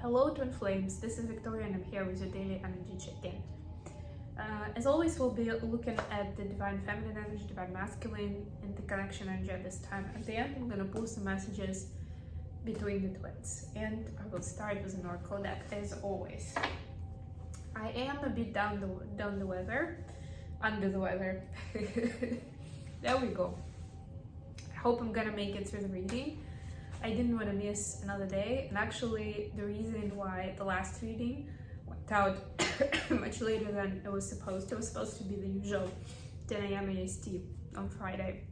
Hello Twin Flames, this is Victoria and I'm here with your daily energy check-in. As always, we'll be looking at the divine feminine energy, divine masculine, and the connection energy at this time. At the end, I'm going to pull some messages between the twins, and I will start with an oracle deck as always. I am a bit under the weather. There we go. I hope I'm gonna make it through the reading. I didn't want to miss another day, and actually the reason why the last reading went out much later than it was supposed to. It was supposed to be the usual 10 a.m. EST on Friday,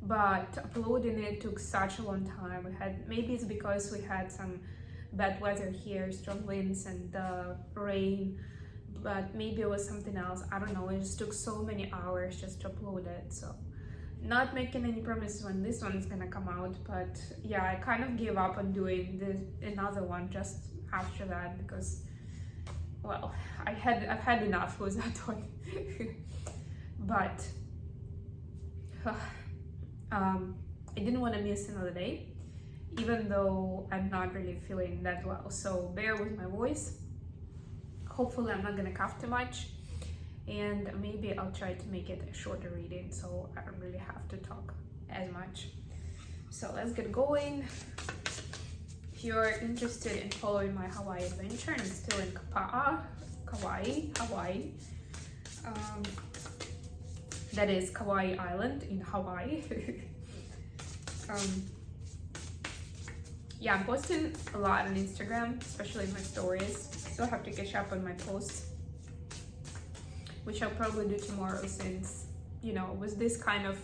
but uploading it took such a long time. Maybe it's because we had some bad weather here, strong winds and rain, but maybe it was something else. I don't know. It just took so many hours just to upload it, so not making any promises when this one is gonna come out. But yeah, I kind of gave up on doing another one just after that because, well, I've had enough with that one. But I didn't want to miss another day, even though I'm not really feeling that well. So bear with my voice. Hopefully I'm not gonna cough too much, and maybe I'll try to make it a shorter reading so I don't really have to talk as much. So let's get going. If you're interested in following my Hawaii adventure, I'm still in Hawaii. That is Kauai Island in Hawaii. Yeah, I'm posting a lot on Instagram, especially in my stories. Still have to catch up on my posts, which I'll probably do tomorrow, since, you know, with this kind of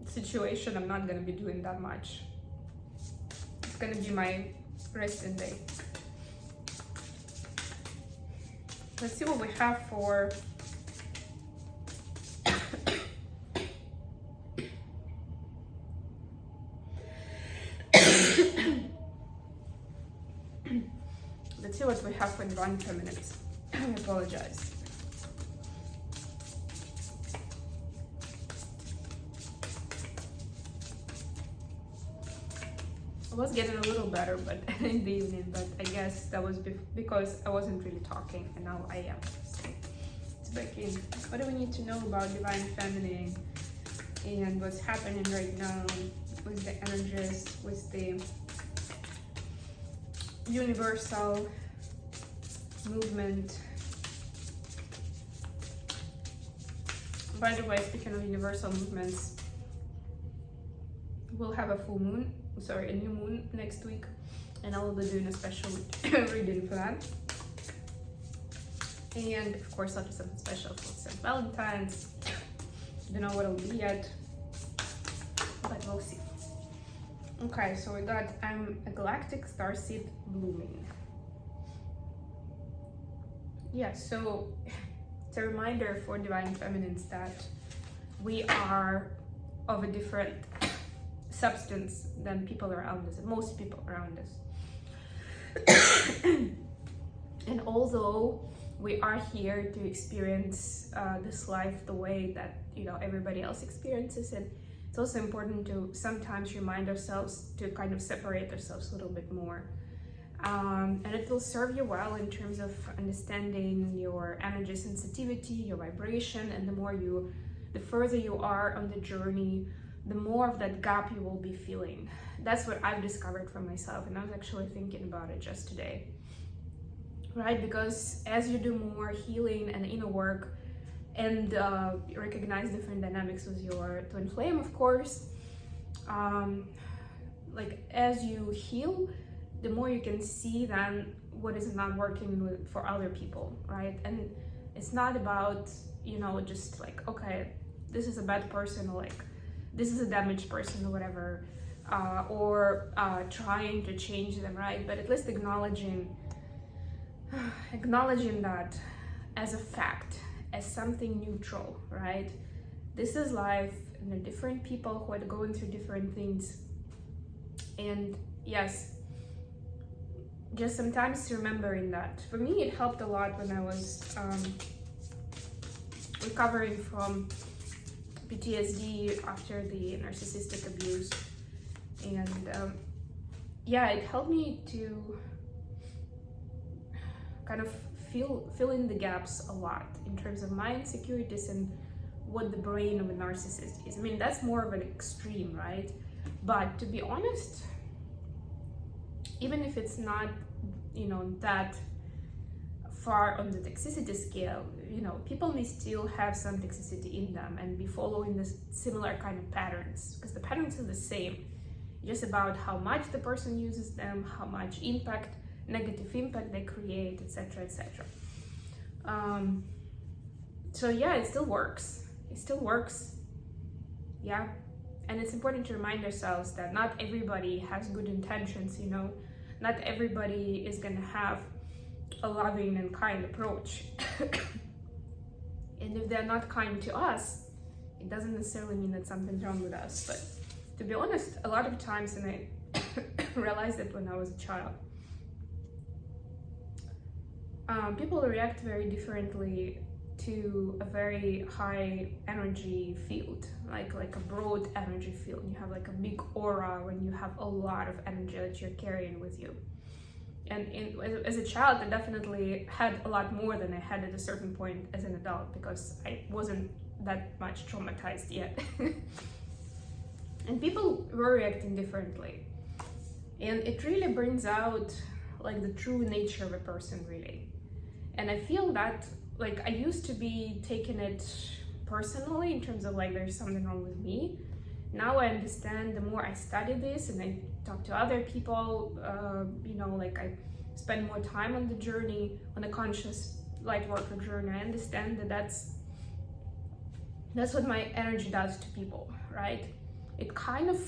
situation, I'm not gonna be doing that much. It's gonna be my resting day. Let's see what we have for let's see what we have for divine feminines. I apologize. I was getting a little better, but in the evening, but I guess that was because I wasn't really talking, and now I am. So it's back in. What do we need to know about divine feminine and what's happening right now with the energies, with the universal movement? By the way, speaking of universal movements, we'll have a a new moon next week, and I will be doing a special reading for that. And of course, I'll do something special for St. Valentine's. Don't know what it'll be yet, but we'll see. Okay, so we got a galactic starseed blooming. Yeah, so it's a reminder for divine feminines that we are of a different substance than people around us, and most people around us. And although we are here to experience this life the way that, you know, everybody else experiences it, it's also important to sometimes remind ourselves to kind of separate ourselves a little bit more. And it will serve you well in terms of understanding your energy sensitivity, your vibration, and the further you are on the journey, the more of that gap you will be feeling. That's what I've discovered for myself, and I was actually thinking about it just today. Right? Because as you do more healing and inner work, and recognize different dynamics with your twin flame, of course, like as you heal, the more you can see then what is not working for other people, right? And it's not about, you know, just like, okay, this is a bad person, or like this is a damaged person or whatever, or trying to change them, right? But at least acknowledging that as a fact, as something neutral, right? This is life, and there are different people who are going through different things. And yes, just sometimes remembering that. For me, it helped a lot when I was recovering from PTSD after the narcissistic abuse. And yeah, it helped me to kind of fill in the gaps a lot in terms of my insecurities and what the brain of a narcissist is. I mean, that's more of an extreme, right? But to be honest, even if it's not, you know, that far on the toxicity scale, you know, people may still have some toxicity in them and be following this similar kind of patterns, because the patterns are the same. Just about how much the person uses them, how much impact, negative impact they create, etc., etc. So yeah, it still works. It still works. Yeah. And it's important to remind ourselves that not everybody has good intentions, you know. Not everybody is gonna have a loving and kind approach. And if they're not kind to us, it doesn't necessarily mean that something's wrong with us. But to be honest, a lot of times, and I realized it when I was a child, people react very differently to a very high energy field, like a broad energy field. You have like a big aura when you have a lot of energy that you're carrying with you. And as a child, I definitely had a lot more than I had at a certain point as an adult, because I wasn't that much traumatized yet. And people were reacting differently. And it really brings out like the true nature of a person, really. And I feel that, like, I used to be taking it personally in terms of like there's something wrong with me. Now I understand, the more I study this and I talk to other people, you know, like I spend more time on the journey, on the conscious light worker journey, I understand that that's what my energy does to people, right? It kind of,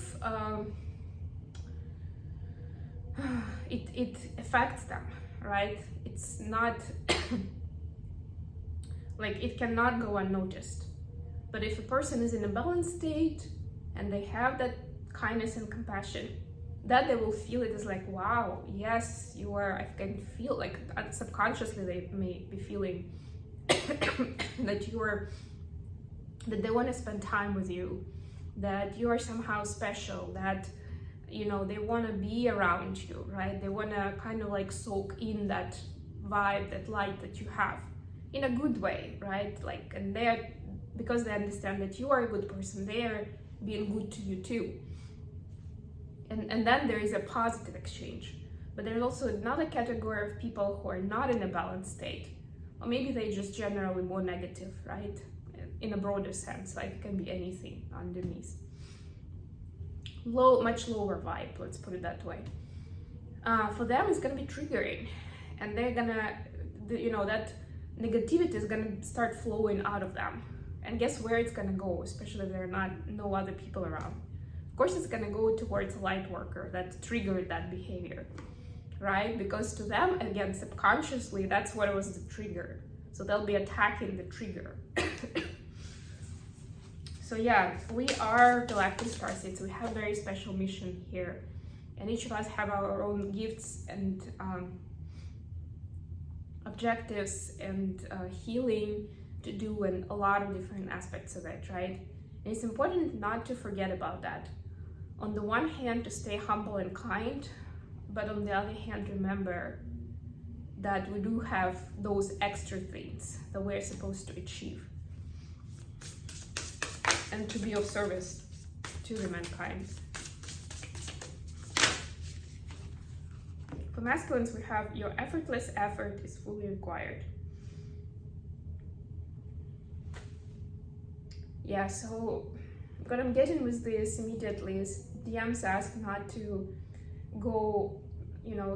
it affects them, right? It's not, like, it cannot go unnoticed. But if a person is in a balanced state and they have that kindness and compassion, that they will feel it as like, wow, yes, you are, I can feel like subconsciously they may be feeling that you are, that they want to spend time with you, that you are somehow special, that, you know, they want to be around you, right? They want to kind of like soak in that vibe, that light that you have in a good way, right? Like, and they're, because they understand that you are a good person, they're being good to you too. And then there is a positive exchange. But there's also another category of people who are not in a balanced state, or maybe they just generally more negative, right? In a broader sense, like it can be anything underneath. Much lower vibe, let's put it that way. For them, it's gonna be triggering, and they're gonna, you know, that negativity is gonna start flowing out of them. And guess where it's gonna go, especially if there are no other people around. Of course, it's gonna go towards a light worker that triggered that behavior, right? Because to them, again, subconsciously, that's what was the trigger. So they'll be attacking the trigger. So yeah, we are galactic starseeds. We have a very special mission here, and each of us have our own gifts and objectives and healing to do, and a lot of different aspects of it, right? And it's important not to forget about that. On the one hand, to stay humble and kind, but on the other hand, remember that we do have those extra things that we're supposed to achieve, and to be of service to the mankind. For masculines, we have your effortless effort is fully required. Yeah, so what I'm getting with this immediately is DMs ask not to go, you know,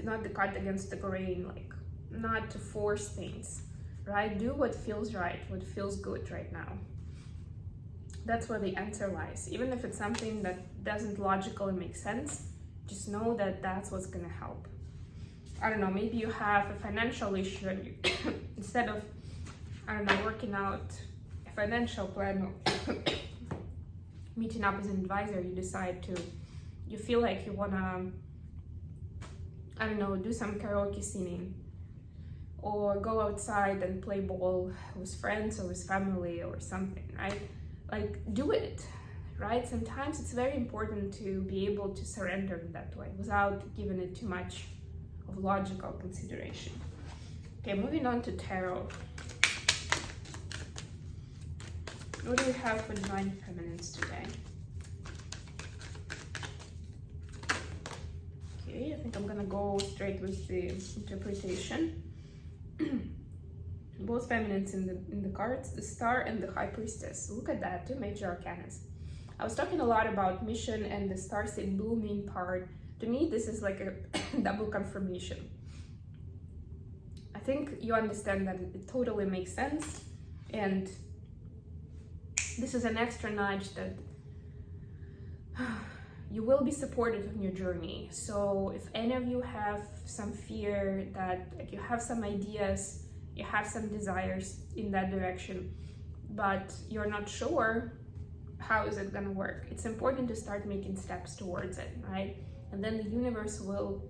not to cut against the grain, like not to force things, right? Do what feels right, what feels good right now. That's where the answer lies. Even if it's something that doesn't logically make sense, just know that that's what's gonna help. I don't know, maybe you have a financial issue and you, instead of, I don't know, working out a financial plan or meeting up as an advisor, you feel like you wanna, I don't know, do some karaoke singing, or go outside and play ball with friends or with family or something, right? Like, do it, right? Sometimes it's very important to be able to surrender in that way without giving it too much of logical consideration. Okay, moving on to tarot. What do we have for divine feminines today? Okay, I think I'm gonna go straight with the interpretation. Both feminines in the cards, the Star and the High Priestess. Look at that, 2 major arcanas. I was talking a lot about mission and the star seed blooming part. To me, this is like a double confirmation. I think you understand that it totally makes sense, and this is an extra nudge that you will be supported on your journey. So if any of you have some fear, that like you have some ideas, you have some desires in that direction, but you're not sure how is it gonna work, it's important to start making steps towards it, right? And then the universe will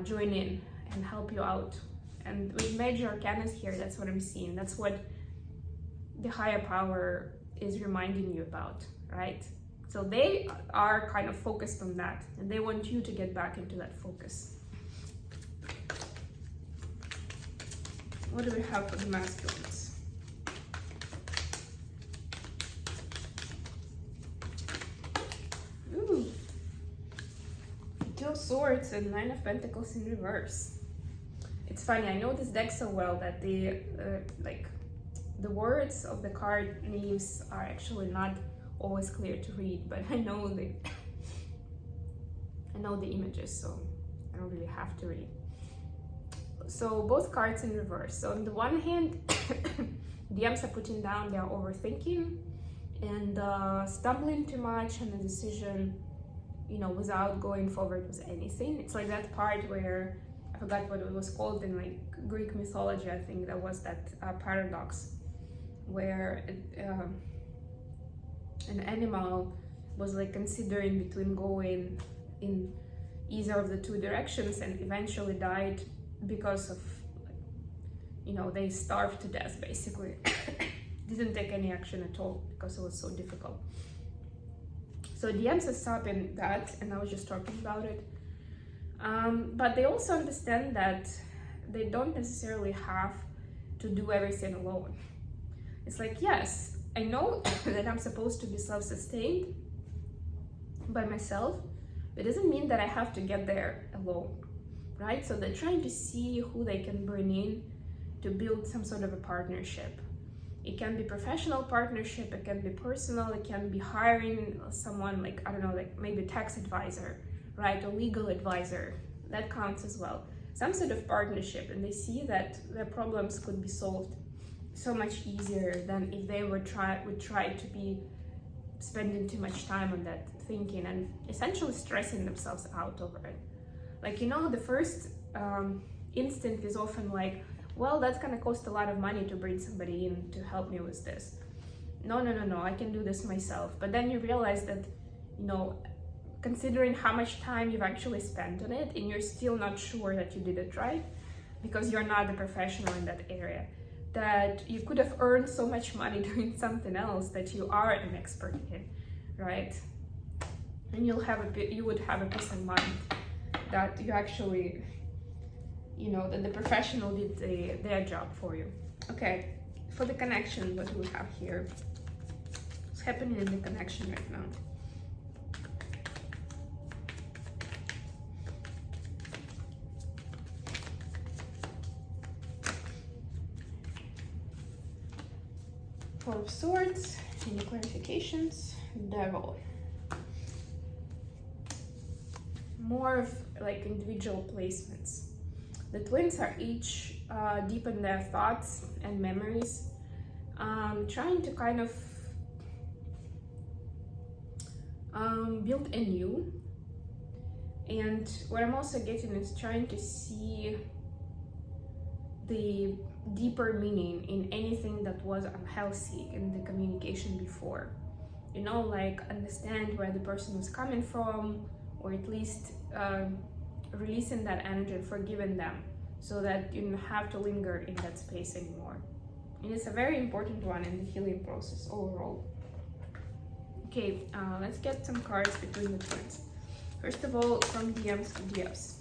join in and help you out. And with major arcanas here, that's what I'm seeing. That's what the higher power is reminding you about, right? So they are kind of focused on that, and they want you to get back into that focus. What do we have for the masculines? Ooh, 2 of Swords and 9 of Pentacles in reverse. It's funny, I know this deck so well that the words of the card names are actually not always clear to read, but I know the images, so I don't really have to read. So both cards in reverse. So on the one hand, DMs are putting down their overthinking and stumbling too much on a decision, you know, without going forward with anything. It's like that part where, I forgot what it was called in like Greek mythology, I think that was that paradox, where an animal was like considering between going in either of the 2 directions and eventually died because of, you know, they starved to death basically. Didn't take any action at all because it was so difficult. So DMs are stopping that, and I was just talking about it. But they also understand that they don't necessarily have to do everything alone. It's like, yes, I know that I'm supposed to be self-sustained by myself, but it doesn't mean that I have to get there alone, right? So they're trying to see who they can bring in to build some sort of a partnership. It can be professional partnership, it can be personal, it can be hiring someone like, I don't know, like maybe tax advisor, right? A legal advisor, that counts as well. Some sort of partnership, and they see that their problems could be solved so much easier than if they would try to be spending too much time on that thinking and essentially stressing themselves out over it. Like, you know, the first instinct is often like, well, that's gonna cost a lot of money to bring somebody in to help me with this. No, I can do this myself. But then you realize that, you know, considering how much time you've actually spent on it, and you're still not sure that you did it right, because you're not a professional in that area, that you could have earned so much money doing something else that you are an expert in, right? And you would have a peace of mind that you actually, you know, that the professional did their job for you. Okay, for the connection, what we have here, what's happening in the connection right now? Four of Swords, any clarifications? Devil. More of like individual placements. The twins are each deep in their thoughts and memories, trying to kind of build anew. And what I'm also getting is trying to see the deeper meaning in anything that was unhealthy in the communication before. You know, like understand where the person was coming from, or at least releasing that energy and forgiving them so that you don't have to linger in that space anymore. And it's a very important one in the healing process overall. Okay, let's get some cards between the twins. First of all, from DMs to DFs.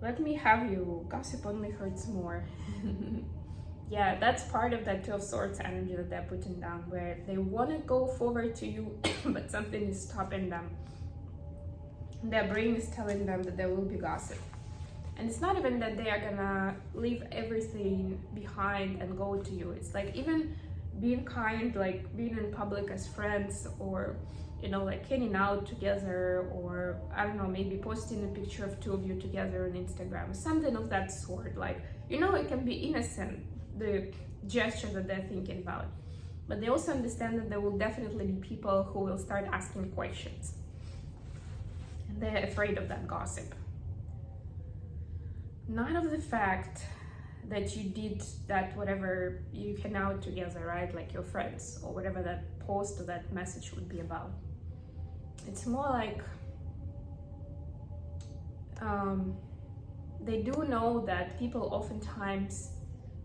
Let me have you. Gossip only hurts more. Yeah, that's part of that Two of Swords energy that they're putting down, where they want to go forward to you, but something is stopping them. Their brain is telling them that there will be gossip. And it's not even that they are gonna leave everything behind and go to you. It's like even being kind, like being in public as friends, or you know, like hanging out together, or I don't know, maybe posting a picture of two of you together on Instagram, something of that sort. Like, you know, it can be innocent, the gesture that they're thinking about, but they also understand that there will definitely be people who will start asking questions, and they're afraid of that gossip. Not of the fact that you did that, whatever you hang out together, right? Like your friends, or whatever that post or that message would be about. It's more like they do know that people oftentimes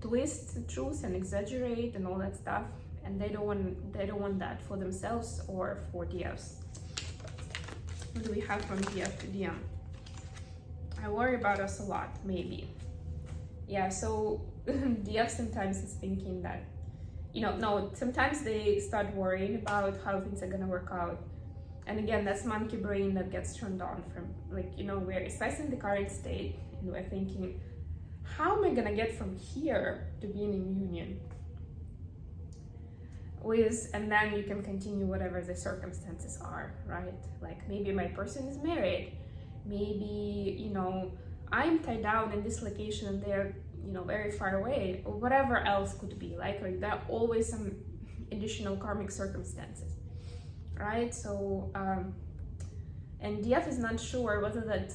twist the truth and exaggerate and all that stuff, and they don't want that for themselves or for DFs. What do we have from DF to DM? I worry about us a lot, maybe. Yeah, so DF sometimes is thinking that, you know, no, sometimes they start worrying about how things are gonna work out. And again, that's monkey brain that gets turned on from, like, you know, we're assessing the current state and we're thinking, how am I gonna get from here to being in union with, and then you can continue whatever the circumstances are, right? Like maybe my person is married, maybe, you know, I'm tied down in this location and they're, you know, very far away, or whatever else could be. Like there are always some additional karmic circumstances, right? So and DF is not sure whether that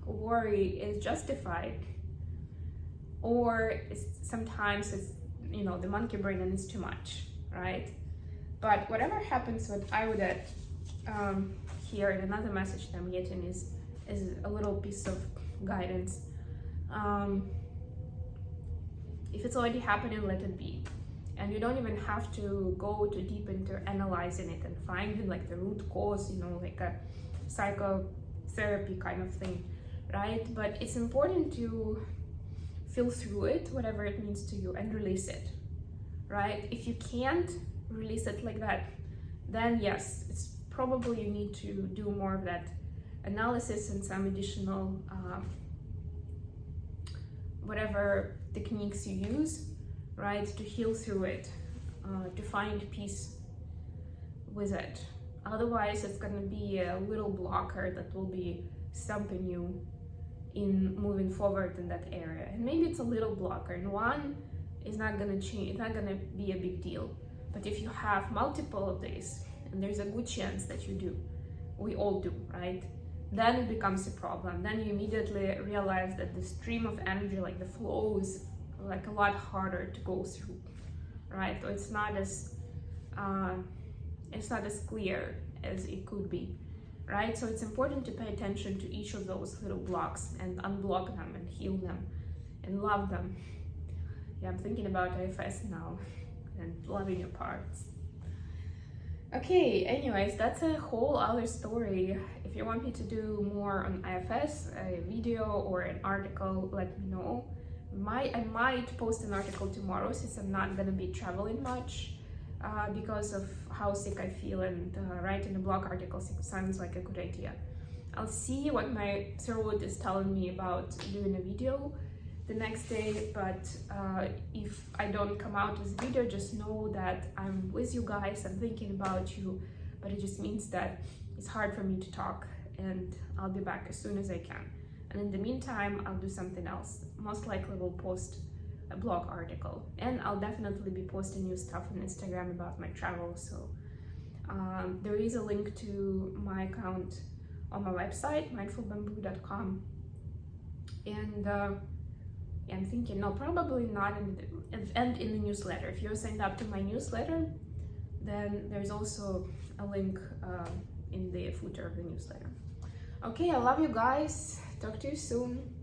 worry is justified, or sometimes it's, you know, the monkey brain and it's too much, right? But whatever happens, what I would here in another message that I'm getting is a little piece of guidance. If it's already happening, let it be. And you don't even have to go too deep into analyzing it and finding like the root cause, you know, like a psychotherapy kind of thing, right? But it's important to feel through it, whatever it means to you, and release it, right? If you can't release it like that, then yes, it's probably you need to do more of that analysis and some additional whatever techniques you use, right, to heal through it, to find peace with it. Otherwise, it's going to be a little blocker that will be stopping you in moving forward in that area. And maybe it's a little blocker, and one is not going to change, it's not going to be a big deal. But if you have multiple of these, and there's a good chance that you do, we all do, right? Then it becomes a problem. Then you immediately realize that the stream of energy, like the flow, is like a lot harder to go through, right? So it's not as clear as it could be, right? So it's important to pay attention to each of those little blocks and unblock them and heal them and love them. Yeah, I'm thinking about IFS now and loving your parts. Okay, anyways, that's a whole other story. If you want me to do more on IFS, a video or an article, let me know. I might post an article tomorrow, since I'm not gonna be traveling much because of how sick I feel, and writing a blog article sounds like a good idea. I'll see what my throat is telling me about doing a video the next day, but if I don't come out with a video, just know that I'm with you guys, I'm thinking about you, but it just means that it's hard for me to talk, and I'll be back as soon as I can. And in the meantime, I'll do something else. Most likely we'll post a blog article, and I'll definitely be posting new stuff on Instagram about my travels. So there is a link to my account on my website, mindfulbamboo.com, and I'm thinking, no, probably not in the newsletter. If you're signed up to my newsletter, then there's also a link in the footer of the newsletter. Okay, I love you guys. Talk to you soon.